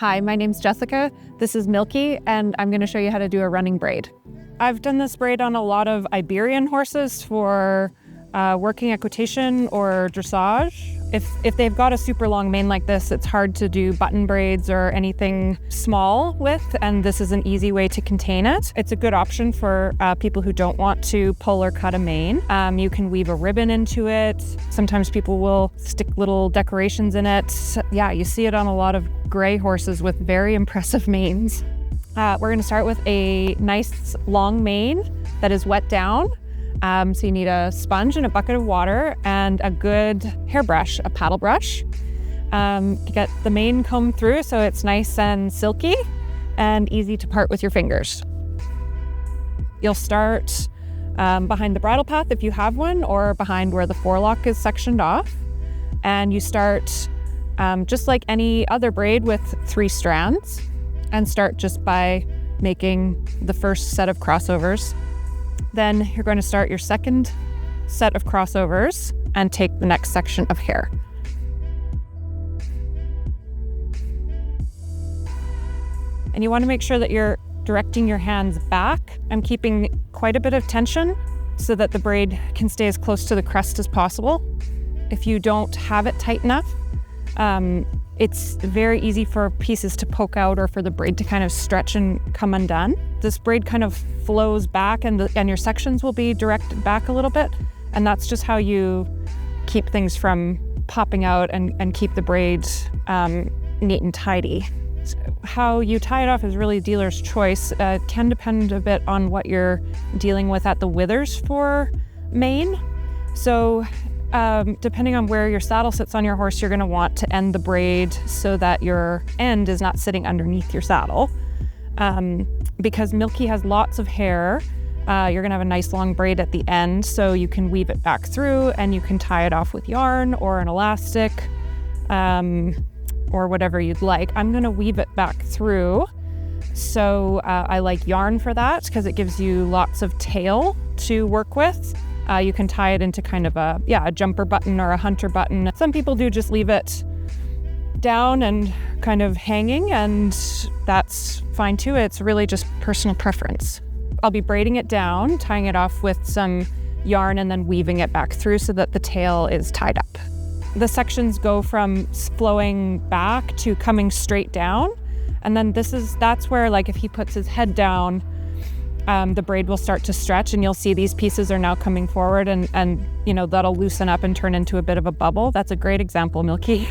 Hi, my name's Jessica. This is Milky, and I'm going to show you how to do a running braid. I've done this braid on a lot of Iberian horses for working equitation or dressage. If they've got a super long mane like this, it's hard to do button braids or anything small with, and this is an easy way to contain it. It's a good option for people who don't want to pull or cut a mane. You can weave a ribbon into it. Sometimes people will stick little decorations in it. Yeah, you see it on a lot of gray horses with very impressive manes. We're going to start with a nice long mane that is wet down. So you need a sponge and a bucket of water and a good hairbrush, a paddle brush. Get the mane combed through so it's nice and silky and easy to part with your fingers. You'll start behind the bridle path if you have one, or behind where the forelock is sectioned off. And you start just like any other braid with 3 strands, and start just by making the first set of crossovers. Then you're going to start your second set of crossovers and take the next section of hair. And you want to make sure that you're directing your hands back. I'm keeping quite a bit of tension so that the braid can stay as close to the crest as possible. If you don't have it tight enough, it's very easy for pieces to poke out or for the braid to kind of stretch and come undone. This braid kind of flows back and your sections will be directed back a little bit. And that's just how you keep things from popping out and keep the braid neat and tidy. So how you tie it off is really dealer's choice. It can depend a bit on what you're dealing with at the withers for mane. So depending on where your saddle sits on your horse, you're going to want to end the braid so that your end is not sitting underneath your saddle. Because Milky has lots of hair, you're going to have a nice long braid at the end, so you can weave it back through and you can tie it off with yarn or an elastic or whatever you'd like. I'm going to weave it back through. So I like yarn for that because it gives you lots of tail to work with. You can tie it into kind of a jumper button or a hunter button. Some people do just leave it down and kind of hanging, and that's fine too. It's really just personal preference. I'll be braiding it down, tying it off with some yarn, and then weaving it back through so that the tail is tied up. The sections go from flowing back to coming straight down, and then that's where, like, if he puts his head down, the braid will start to stretch, and you'll see these pieces are now coming forward, and you know, that'll loosen up and turn into a bit of a bubble. That's a great example, Milky.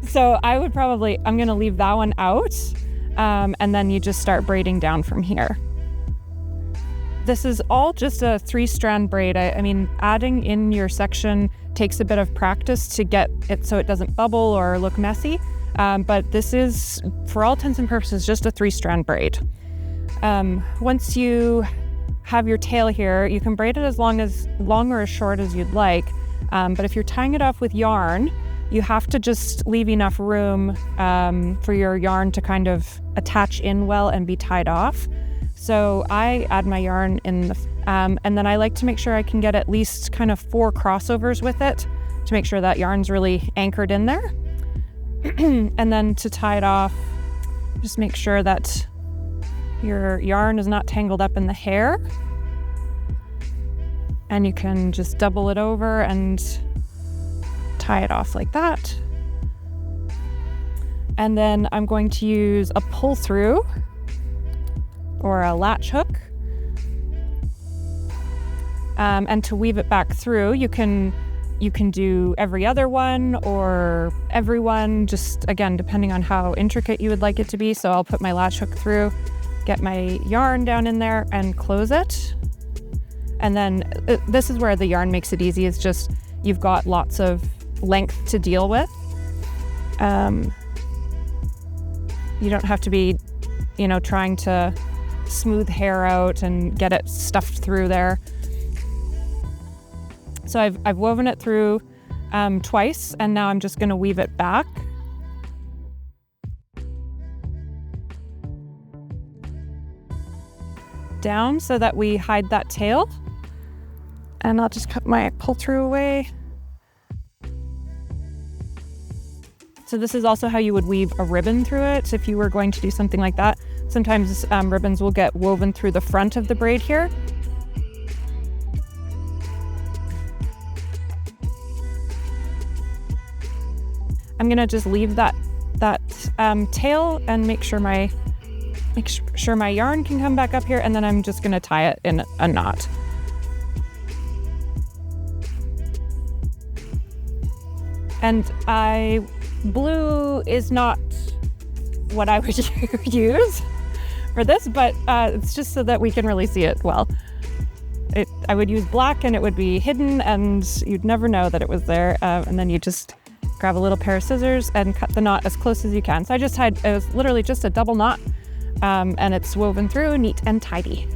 So I'm going to leave that one out, and then you just start braiding down from here. This is all just a 3-strand braid. I mean, adding in your section takes a bit of practice to get it so it doesn't bubble or look messy, but this is, for all intents and purposes, just a 3-strand braid. Once you have your tail here, you can braid it as long or as short as you'd like. But if you're tying it off with yarn, you have to just leave enough room for your yarn to kind of attach in well and be tied off. So I add my yarn in and then I like to make sure I can get at least kind of 4 crossovers with it to make sure that yarn's really anchored in there. And then to tie it off, just make sure that your yarn is not tangled up in the hair, and you can just double it over and tie it off like that. And then I'm going to use a pull through or a latch hook, and to weave it back through, you can do every other one or every one, just again depending on how intricate you would like it to be. So I'll put my latch hook through, get my yarn down in there and close it. And then this is where the yarn makes it easy. It's just you've got lots of length to deal with. You don't have to be, trying to smooth hair out and get it stuffed through there. So I've woven it through twice, and now I'm just going to weave it back. Down so that we hide that tail. And I'll just cut my pull through away. So this is also how you would weave a ribbon through it if you were going to do something like that. Sometimes ribbons will get woven through the front of the braid here. I'm gonna just leave that tail and make sure my yarn can come back up here, and then I'm just gonna tie it in a knot. And blue is not what I would use for this, but it's just so that we can really see it well. I would use black and it would be hidden and you'd never know that it was there. And then you just grab a little pair of scissors and cut the knot as close as you can. So I just tied, it was literally just a double knot, and it's woven through neat and tidy.